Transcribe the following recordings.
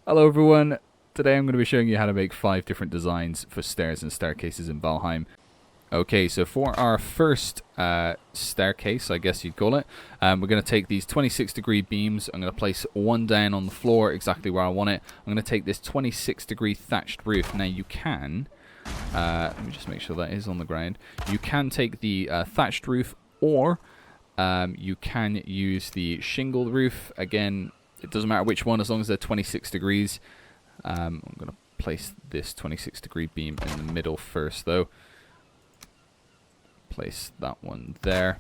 Hello everyone, today I'm going to be showing you how to make 5 different designs for stairs and staircases in Valheim. Okay, so for our first staircase, I guess you'd call it, we're going to take these 26-degree beams. I'm going to place one down on the floor exactly where I want it. I'm going to take this 26-degree thatched roof. Now you can, let me just make sure that is on the ground. You can take the thatched roof, or you can use the shingled roof. Again, it doesn't matter which one as long as they're 26 degrees. I'm going to place this 26-degree beam in the middle first though. Place that one there.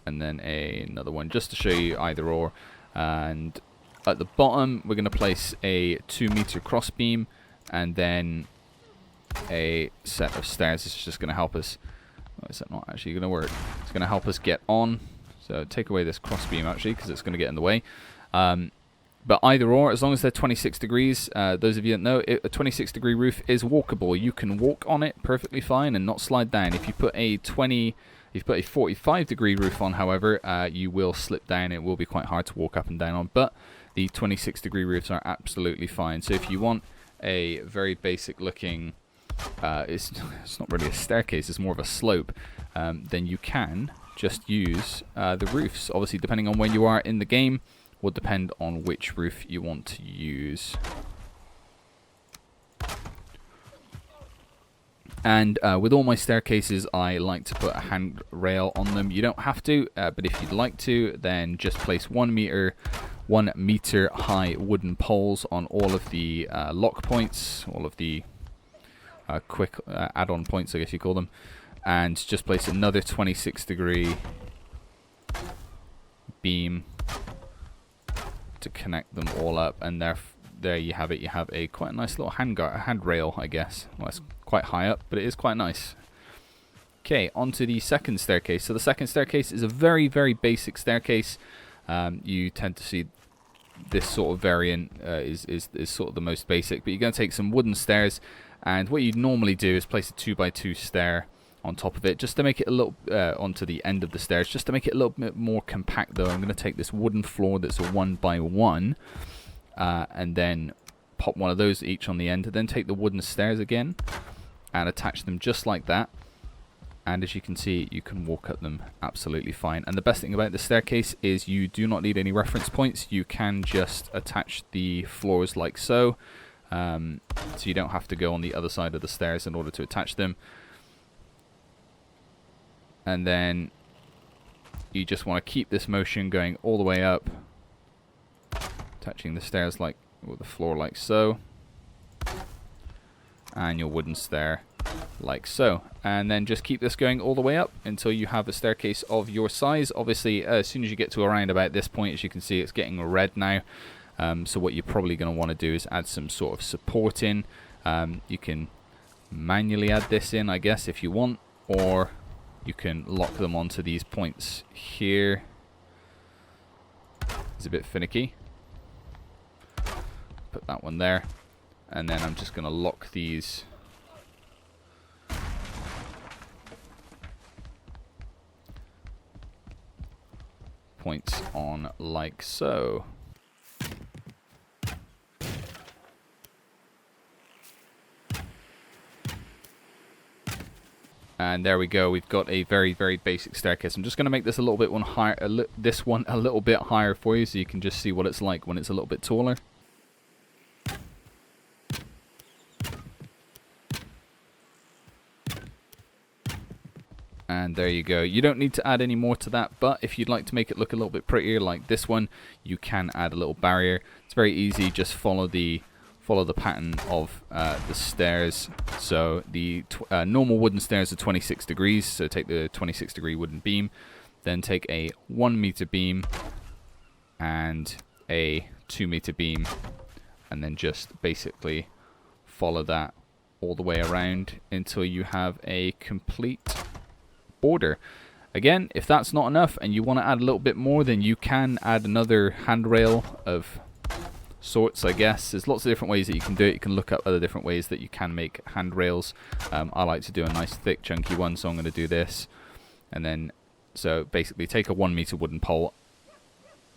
And then another one just to show you either or. And at the bottom we're going to place a 2-meter cross beam and then a set of stairs. This is just going to help us. Oh, is that not actually going to work? It's going to help us get on. So take away this cross beam actually because it's going to get in the way. But either or, as long as they're 26 degrees, those of you that know, a 26-degree roof is walkable. You can walk on it perfectly fine and not slide down. If you put a 45-degree roof on, however, you will slip down. It will be quite hard to walk up and down on. But the 26-degree roofs are absolutely fine. So if you want a very basic looking, it's not really a staircase, it's more of a slope, then you can just use the roofs. Obviously, depending on where you are in the game, will depend on which roof you want to use. And with all my staircases, I like to put a handrail on them. You don't have to, but if you'd like to, then just place 1 meter high wooden poles on all of the lock points, all of the quick add-on points, I guess you call them, and just place another 26-degree beam to connect them all up, and there you have it. You have a quite nice little handrail, I guess. Well, it's quite high up, but it is quite nice. Okay, on to the second staircase. So the second staircase is a very, very basic staircase. You tend to see this sort of variant is sort of the most basic, but you're going to take some wooden stairs, and what you'd normally do is place a 2x2 stair on top of it, just to make it a little onto the end of the stairs, just to make it a little bit more compact though. I'm going to take this wooden floor that's a 1x1 and then pop one of those each on the end, and then take the wooden stairs again and attach them just like that. And as you can see, you can walk up them absolutely fine. And the best thing about the staircase is you do not need any reference points. You can just attach the floors like so, so you don't have to go on the other side of the stairs in order to attach them. And then you just want to keep this motion going all the way up, attaching the stairs like with the floor like so, and your wooden stair like so, and then just keep this going all the way up until you have a staircase of your size. Obviously, as soon as you get to around about this point, as you can see, it's getting red now. So what you're probably going to want to do is add some sort of support in. You can manually add this in, I guess, if you want, or you can lock them onto these points here. It's a bit finicky. Put that one there, and then I'm just going to lock these points on like so. And there we go. We've got a very, very basic staircase. I'm just going to make this a little bit higher. This one a little bit higher for you, so you can just see what it's like when it's a little bit taller. And there you go. You don't need to add any more to that, but if you'd like to make it look a little bit prettier like this one, you can add a little barrier. It's very easy. Just follow the pattern of the stairs. So the normal wooden stairs are 26 degrees, so take the 26-degree wooden beam, then take a 1-meter beam and a 2-meter beam, and then just basically follow that all the way around until you have a complete border. Again, if that's not enough and you want to add a little bit more, then you can add another handrail of sorts, I guess. There's lots of different ways that you can do it. You can look up other different ways that you can make handrails. I like to do a nice thick chunky one, so I'm going to do this. And then, so basically take a 1 meter wooden pole,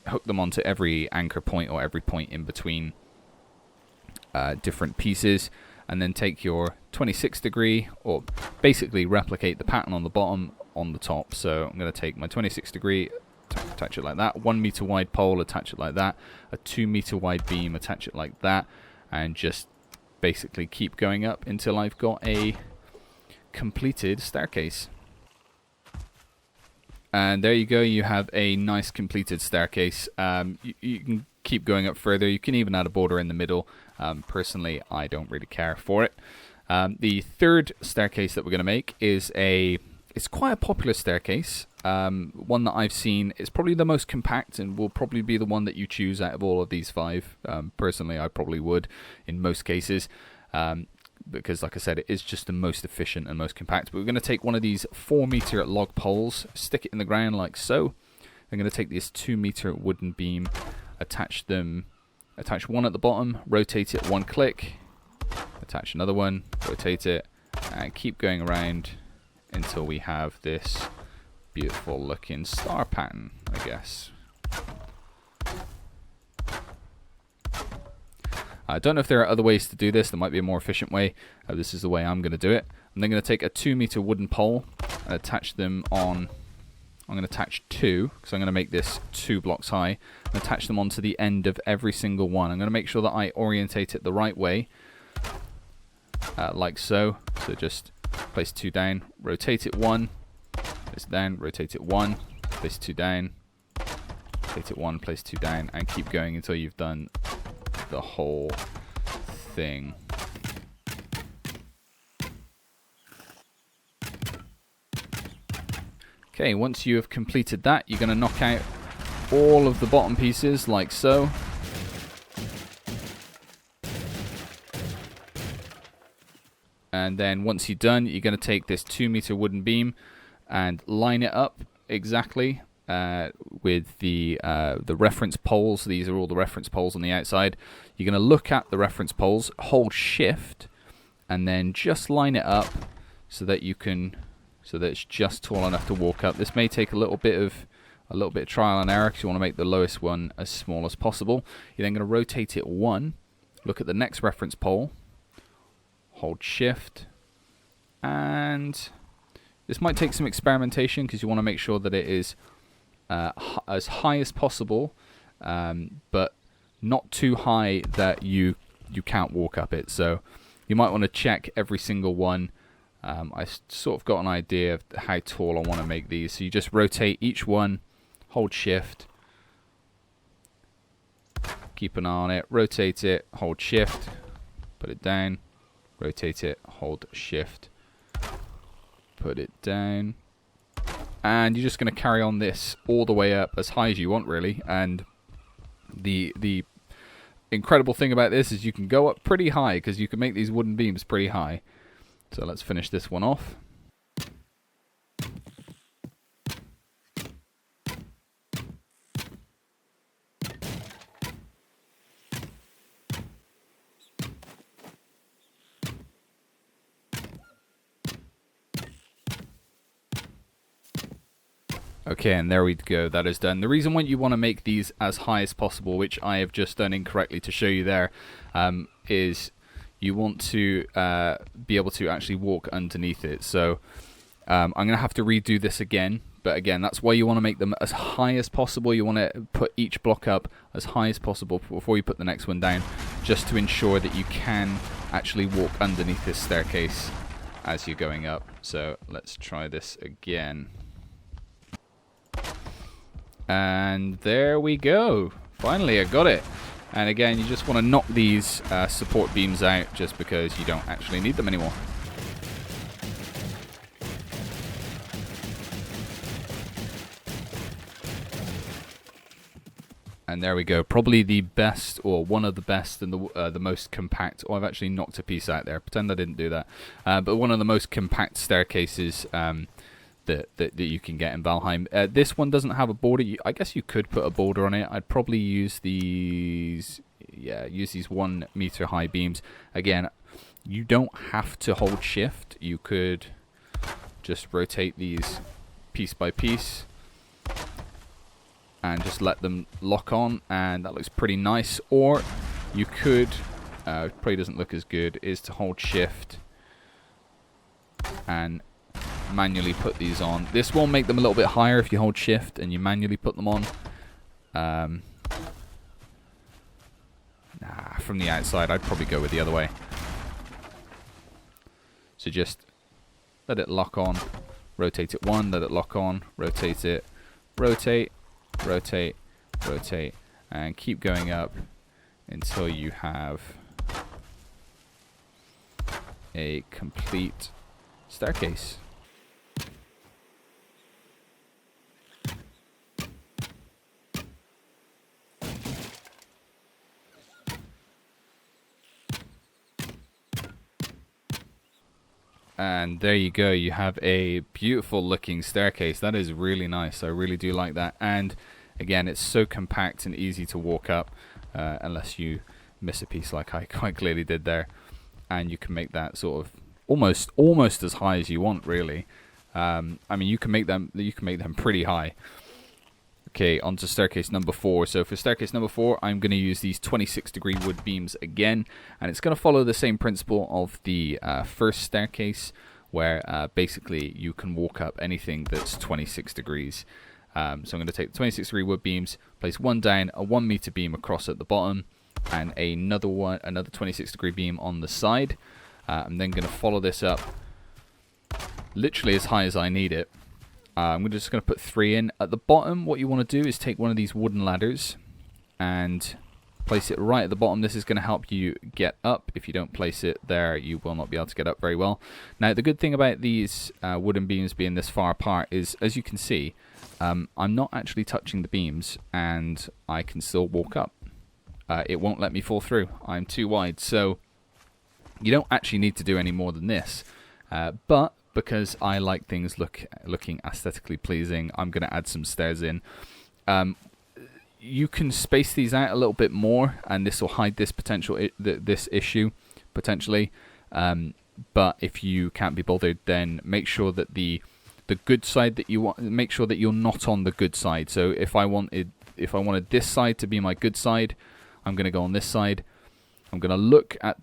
hook them onto every anchor point or every point in between different pieces, and then take your 26 degree, or basically replicate the pattern on the bottom on the top. So I'm going to take my 26 degree, attach it like that, 1 meter wide pole, attach it like that, a 2 meter wide beam, attach it like that, and just basically keep going up until I've got a completed staircase. And there you go, you have a nice completed staircase. You can keep going up further. You can even add a border in the middle. Personally, I don't really care for it. The third staircase that we're going to make is it's quite a popular staircase. One that I've seen. It's probably the most compact and will probably be the one that you choose out of all of these 5. Personally, I probably would in most cases. Because like I said, it is just the most efficient and most compact. But we're going to take one of these 4 meter log poles, stick it in the ground like so. I'm going to take this 2 meter wooden beam, attach one at the bottom, rotate it 1 click, attach another one, rotate it, and keep going around until we have this beautiful looking star pattern, I guess. I don't know if there are other ways to do this. There might be a more efficient way. This is the way I'm going to do it. I'm then going to take a 2 meter wooden pole and attach them on. I'm going to attach 2 because I'm going to make this 2 blocks high, and attach them onto the end of every single one. I'm going to make sure that I orientate it the right way, like so. So just place 2 down, rotate it 1, place it down, rotate it 1, place 2 down, rotate it 1, place 2 down, and keep going until you've done the whole thing. Okay, once you have completed that, you're going to knock out all of the bottom pieces like so. And then once you're done, you're going to take this 2 meter wooden beam and line it up exactly with the reference poles. These are all the reference poles on the outside. You're going to look at the reference poles, hold shift, and then just line it up so that it's just tall enough to walk up. This may take a little bit of trial and error because you want to make the lowest one as small as possible. You're then going to rotate it 1, look at the next reference pole, hold shift, and this might take some experimentation because you want to make sure that it is as high as possible, but not too high that you can't walk up it. So you might want to check every single one. I sort of got an idea of how tall I want to make these. So you just rotate each one, hold shift, keep an eye on it, rotate it, hold shift, put it down, rotate it, hold shift, put it down. And you're just going to carry on this all the way up as high as you want, really. And the incredible thing about this is you can go up pretty high because you can make these wooden beams pretty high. So let's finish this one off. Okay, and there we go, that is done. The reason why you want to make these as high as possible, which I have just done incorrectly to show you there, is you want to be able to actually walk underneath it. So I'm going to have to redo this again, but again, that's why you want to make them as high as possible. You want to put each block up as high as possible before you put the next one down, just to ensure that you can actually walk underneath this staircase as you're going up. So let's try this again. And there we go. Finally, I got it. And again, you just want to knock these support beams out just because you don't actually need them anymore. And there we go. Probably the best, or one of the best, and the most compact. Oh, I've actually knocked a piece out there. Pretend I didn't do that. But one of the most compact staircases that you can get in Valheim. This one doesn't have a border. I guess you could put a border on it. I'd probably use these 1 meter high beams. Again, you don't have to hold shift. You could just rotate these piece by piece and just let them lock on, and that looks pretty nice. Or you could probably doesn't look as good, is to hold shift and manually put these on. This will make them a little bit higher if you hold shift and you manually put them on. From the outside, I'd probably go with the other way. So just let it lock on, rotate it one, let it lock on, rotate it, rotate, rotate, rotate, and keep going up until you have a complete staircase. And there you go, you have a beautiful looking staircase. That is really nice. I really do like that. And again, it's so compact and easy to walk up, unless you miss a piece like I quite clearly did there. And you can make that sort of almost as high as you want, really. I mean, you can make them pretty high. Okay, on to staircase number 4. So for staircase number 4, I'm going to use these 26-degree wood beams again, and it's going to follow the same principle of the first staircase, where basically you can walk up anything that's 26 degrees. So I'm going to take the 26-degree wood beams, place one down, a 1 meter beam across at the bottom, and another 26-degree beam on the side. I'm then going to follow this up literally as high as I need it. I'm just going to put 3 in. At the bottom, what you want to do is take one of these wooden ladders and place it right at the bottom. This is going to help you get up. If you don't place it there, you will not be able to get up very well. Now, the good thing about these wooden beams being this far apart is, as you can see, I'm not actually touching the beams, and I can still walk up. It won't let me fall through. I'm too wide, so you don't actually need to do any more than this. But because I like things looking aesthetically pleasing, I'm going to add some stairs in. You can space these out a little bit more, and this will hide this this issue potentially. But if you can't be bothered, then make sure that the good side that you want, make sure that you're not on the good side. So if I wanted this side to be my good side, I'm going to go on this side. I'm going to look at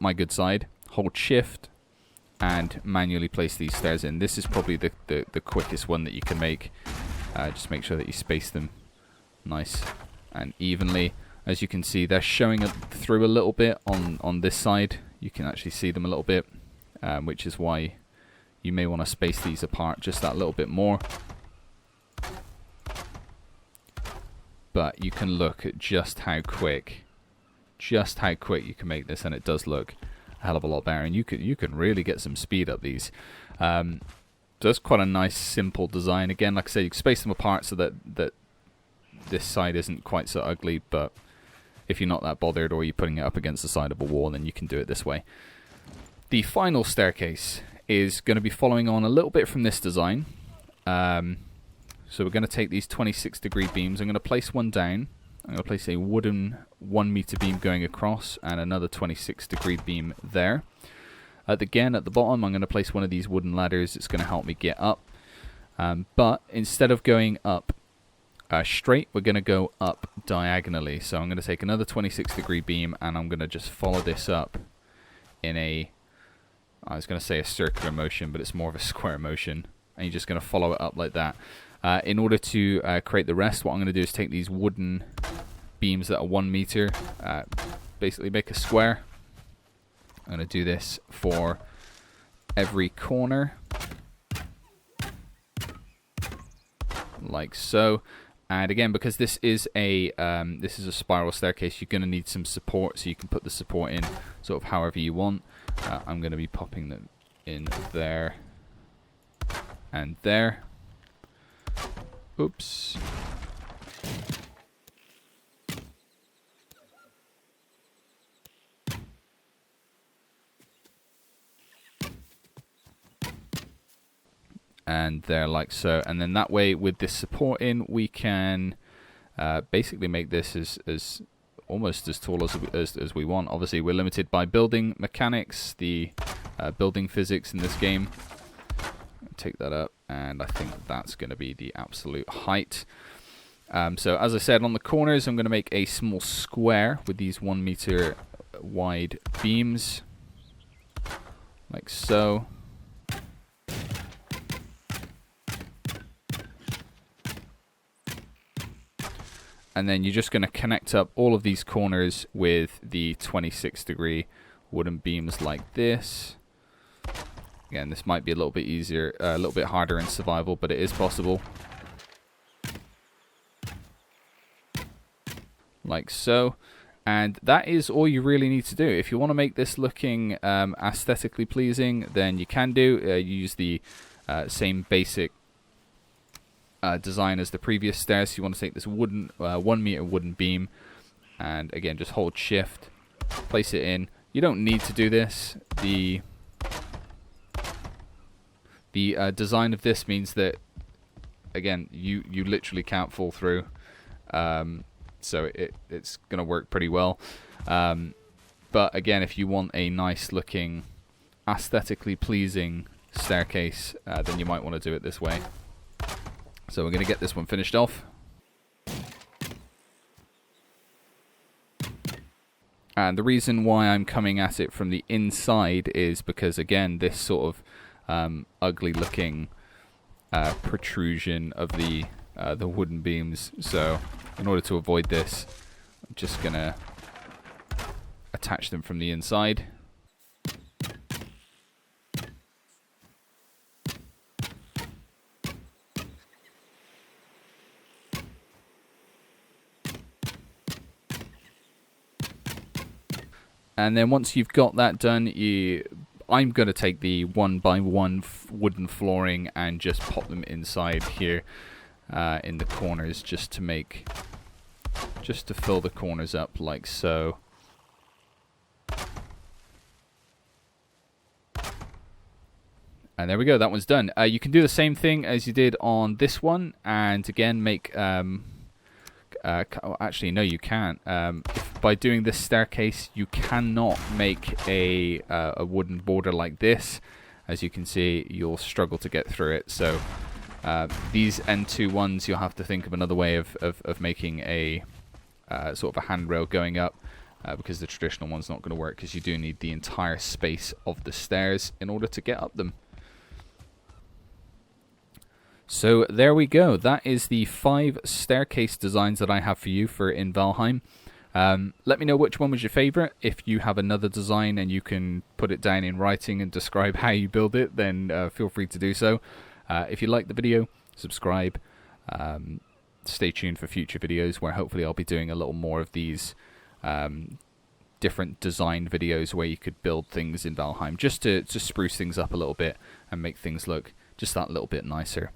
my good side, hold shift, and manually place these stairs in. This is probably the quickest one that you can make. Just make sure that you space them nice and evenly. As you can see, they're showing through a little bit on this side. You can actually see them a little bit, which is why you may want to space these apart just that little bit more. But you can look at just how quick you can make this, and it does look a hell of a lot better, and you can really get some speed up these. So it's quite a nice simple design. Again, like I said, you can space them apart so that this side isn't quite so ugly, but if you're not that bothered, or you're putting it up against the side of a wall, then you can do it this way. The final staircase is going to be following on a little bit from this design. So we're going to take these 26-degree beams. I'm going to place one down. I'm going to place a wooden 1 meter beam going across, and another 26-degree beam there. Again, at the bottom, I'm going to place one of these wooden ladders. It's going to help me get up. But instead of going up straight, we're going to go up diagonally. So I'm going to take another 26-degree beam, and I'm going to just follow this up in I was going to say a circular motion, but it's more of a square motion. And you're just going to follow it up like that. In order to create the rest, what I'm going to do is take these wooden beams that are 1 meter, basically make a square. I'm going to do this for every corner, like so. And again, because this is a spiral staircase, you're going to need some support, so you can put the support in sort of however you want. I'm going to be popping them in there and there. Oops. And there, like so. And then that way, with this support in, we can basically make this as almost as tall as we want. Obviously, we're limited by building mechanics, the building physics in this game. Take that up, and I think that's going to be the absolute height. So as I said, on the corners, I'm going to make a small square with these 1 meter wide beams, like so. And then you're just going to connect up all of these corners with the 26-degree wooden beams like this. Again, this might be a little bit easier, a little bit harder in survival, but it is possible. Like so. And that is all you really need to do. If you want to make this looking aesthetically pleasing, then you can do. Use the same basic design as the previous stairs. So you want to take this wooden 1 meter wooden beam, and again, just hold shift, place it in. You don't need to do this. The design of this means that, again, you literally can't fall through. So it's going to work pretty well. But again, if you want a nice looking, aesthetically pleasing staircase, then you might want to do it this way. So we're going to get this one finished off. And the reason why I'm coming at it from the inside is because, again, this sort of ugly looking protrusion of the wooden beams. So in order to avoid this, I'm just going to attach them from the inside. And then once you've got that done, I'm going to take the 1x1 wooden flooring and just pop them inside here in the corners, just to fill the corners up like so. And there we go, that one's done. You can do the same thing as you did on this one, and again make... actually, no, you can't. By doing this staircase, you cannot make a wooden border like this. As you can see, you'll struggle to get through it. So these N2 ones, you'll have to think of another way of making a sort of a handrail going up, because the traditional one's not going to work, because you do need the entire space of the stairs in order to get up them. So there we go. That is the 5 staircase designs that I have for you for in Valheim. Let me know which one was your favorite. If you have another design and you can put it down in writing and describe how you build it, then feel free to do so. If you like the video, subscribe. Stay tuned for future videos where hopefully I'll be doing a little more of these different design videos where you could build things in Valheim, just to spruce things up a little bit and make things look just that little bit nicer.